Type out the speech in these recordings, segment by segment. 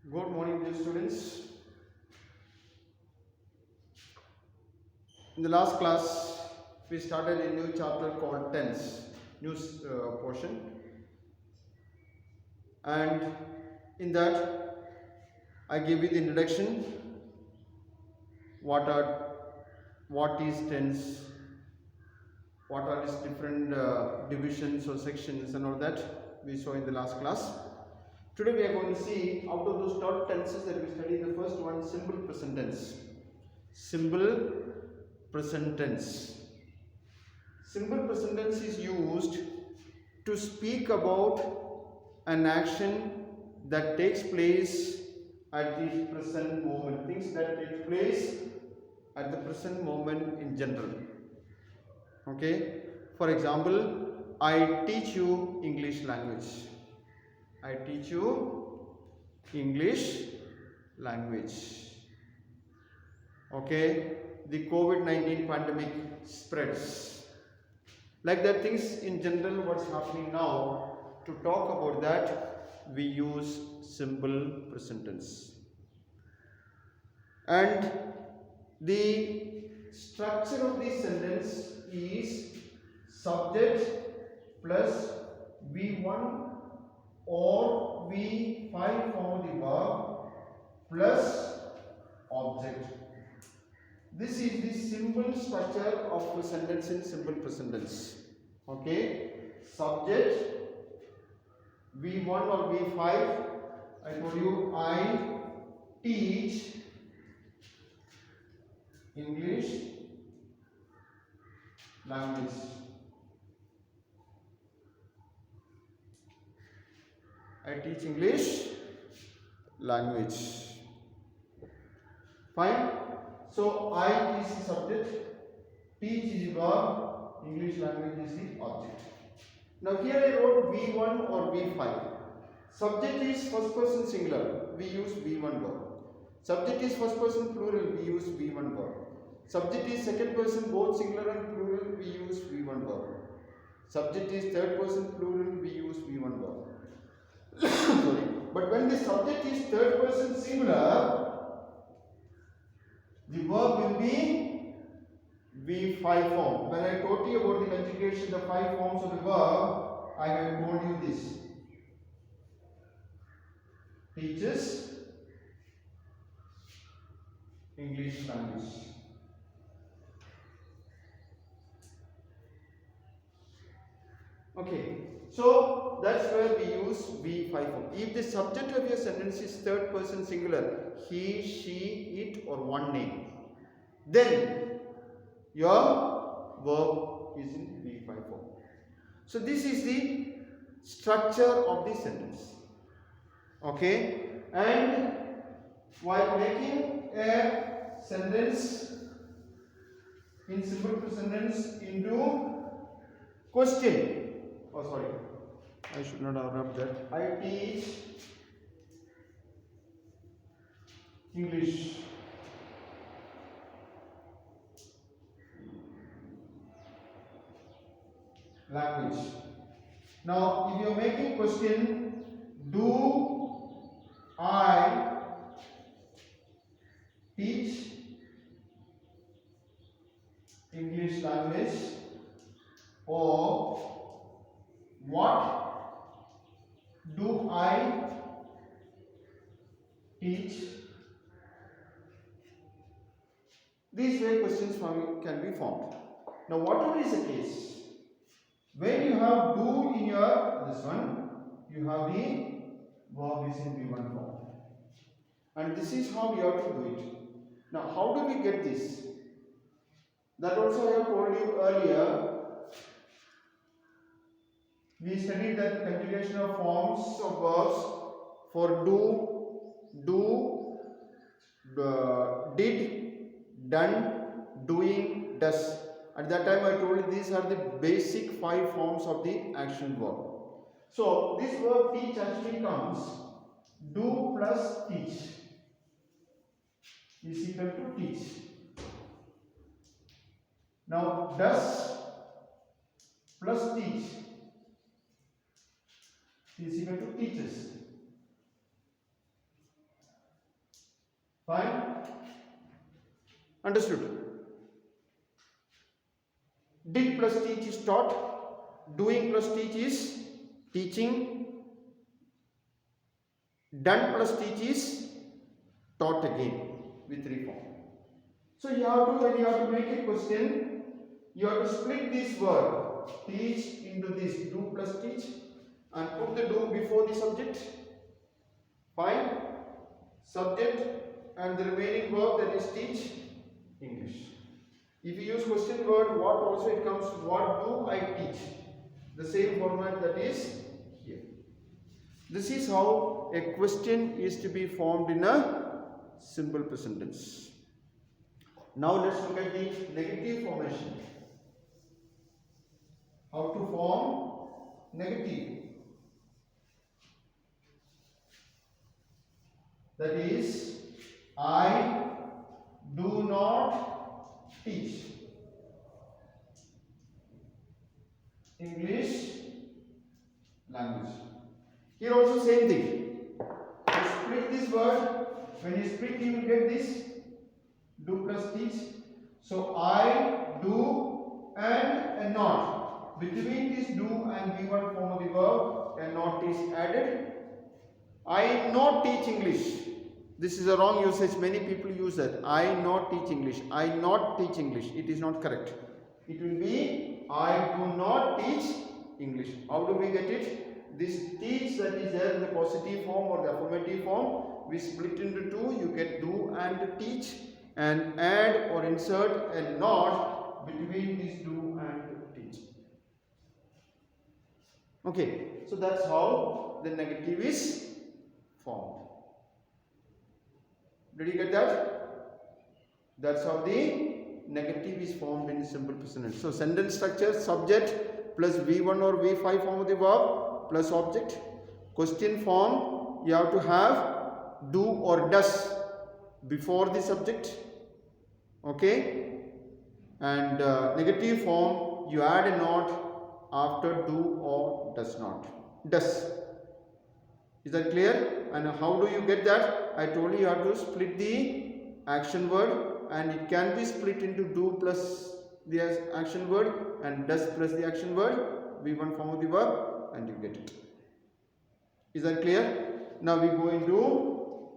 Good morning, dear students. In the last class, we started a new chapter called tense, new portion, and in that, I gave you the introduction. What is tense? What are its different divisions or sections and all that we saw in the last class. Today we are going to see out of those 12 tenses that we studied, the first one, simple present tense. Simple present tense. Simple present tense is used to speak about an action that takes place at the present moment, things that take place at the present moment in general. Okay, for example, I teach you English language. I teach you English language. Okay, the COVID-19 pandemic spreads. Like that, things in general, what's happening now, to talk about that, we use simple present tense. And the structure of this sentence is subject plus V1 or V5 form of the verb plus object. This is the simple structure of a sentence in simple present tense. Okay, subject V1 or V5. I told you I teach English language. I teach English language. Fine. So I is the subject, teach is the verb, English language is the object. Now here I wrote V1 or V5. Subject is first person singular, we use V1 verb. Subject is first person plural, we use V1 verb. Subject is second person both singular and plural, we use V1 verb. Subject is third person plural, we use V1 verb. Sorry. But when the subject is third person singular, the verb will be V5 form. When I taught you about the conjugation, the 5 forms of the verb, I have told you this. Teaches English language. Okay, so that's where we use V5 form. If the subject of your sentence is third person singular, he, she, it, or one name, then your verb is in V5 form. So this is the structure of the sentence. Okay, and while making a sentence in simple present tense into question, oh sorry, I should not have rubbed that. I teach English language. Now if you are making question, do I teach English language, or what do I teach? These way questions can be formed. Now whatever is the case, when you have do in your this one, you have the verb is in V1 form. And this is how we have to do it. Now how do we get this? That also I have told you earlier. We studied that conjugation of forms of verbs for did, done, doing, does. At that time I told you these are the basic 5 forms of the action verb. So this verb teach actually comes do plus teach is equal to teach. Now does plus teach is equal to teaches. Fine? Understood? Did plus teach is taught. Doing plus teach is teaching. Done plus teach is taught again with reform. So you have to, when you have to make a question, you have to split this word teach into this do plus teach and put the do before the subject. Fine? Subject and the remaining verb, that is teach, English. If you use question word what, also it comes what do I teach. The same format that is here. This is how a question is to be formed in a simple present tense. Now let's look at the negative formation. How to form negative. That is, I do not teach English language. Here also same thing. You split this word. When you split, you will get this do plus teach. So I do and not. Between this do and V1 form of the verb, a not is added. I not teach English. This is a wrong usage. Many people use that. I not teach English. I not teach English. It is not correct. It will be I do not teach English. How do we get it? This teach that is there in the positive form or the affirmative form, we split into two. You get do and teach, and add or insert a not between these do and teach. Okay, so that's how the negative is formed. Did you get that? That's how the negative is formed in simple present tense. So sentence structure: subject plus V1 or V5 form of the verb plus object. Question form, you have to have do or does before the subject. Okay, and negative form, you add a not after do or does not. Does. Is that clear? And how do you get that? I told you have to split the action word, and it can be split into do plus the action word and does plus the action word, V1 form of the verb, and you get it. Is that clear? Now we go into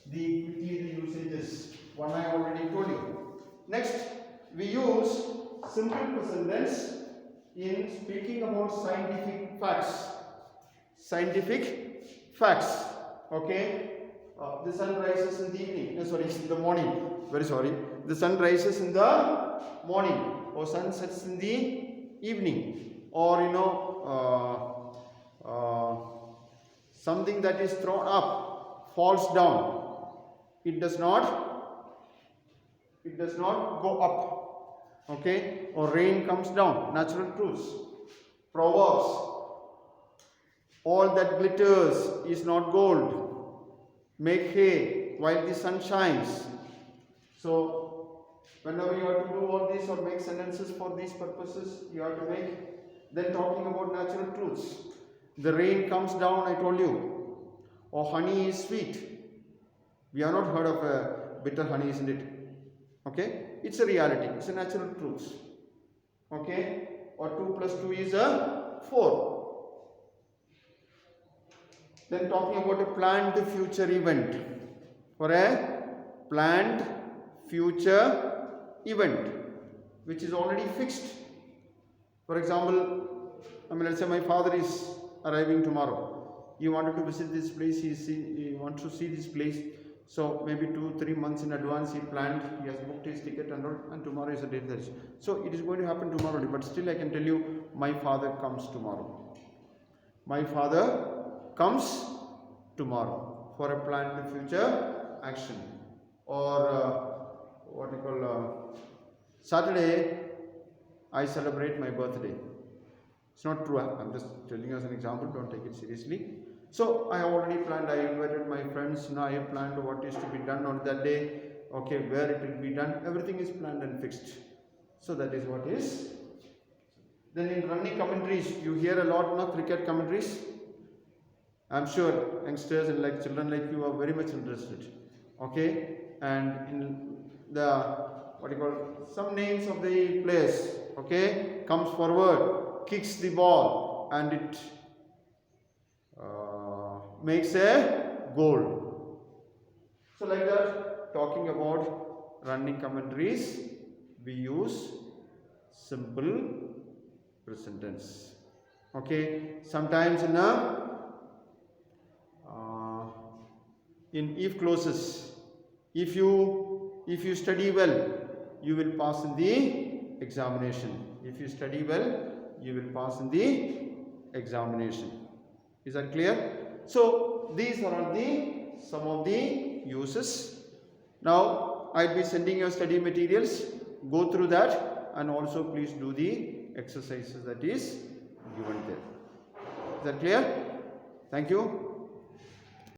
the usages. One I already told you. Next, we use simple present tense in speaking about scientific facts. Scientific facts. Okay. The sun rises in the evening. In the morning. Very sorry. The sun rises in the morning, or sun sets in the evening, or something that is thrown up falls down. It does not go up. Okay. Or rain comes down. Natural truths. Proverbs. All that glitters is not gold. Make hay while the sun shines. So, whenever you have to do all this or make sentences for these purposes, you have to make. Then talking about natural truths. The rain comes down, I told you. Or honey is sweet. We have not heard of bitter honey, isn't it? Okay? It's a reality. It's a natural truth. Okay? Or 2 plus 2 is a 4. Then talking about a planned future event. For a planned future event which is already fixed. For example, let's say my father is arriving tomorrow. He wanted to visit this place. He wants to see this place. So maybe 2-3 months in advance he planned. He has booked his ticket and tomorrow is the date that is. So it is going to happen tomorrow. But still I can tell you, my father comes tomorrow. My father comes tomorrow for a planned future action. Or Saturday I celebrate my birthday. It's not true. I'm just telling you as an example. Don't take it seriously. So I have already planned. I invited my friends. Now I have planned what is to be done on that day. Okay, where it will be done. Everything is planned and fixed. So that is what is. Then in running commentaries, you hear a lot of cricket commentaries. I'm sure youngsters and children like you are very much interested. Okay, and in the what you call some names of the players. Okay, comes forward, kicks the ball, and it makes a goal. So like that, talking about running commentaries, we use simple present tense. Okay, sometimes in if clauses, if you study well, you will pass in the examination. If you study well, you will pass in the examination. Is that clear? So these are some of the uses. Now I'll be sending you study materials. Go through that, and also please do the exercises that is given there. Is that clear? Thank you.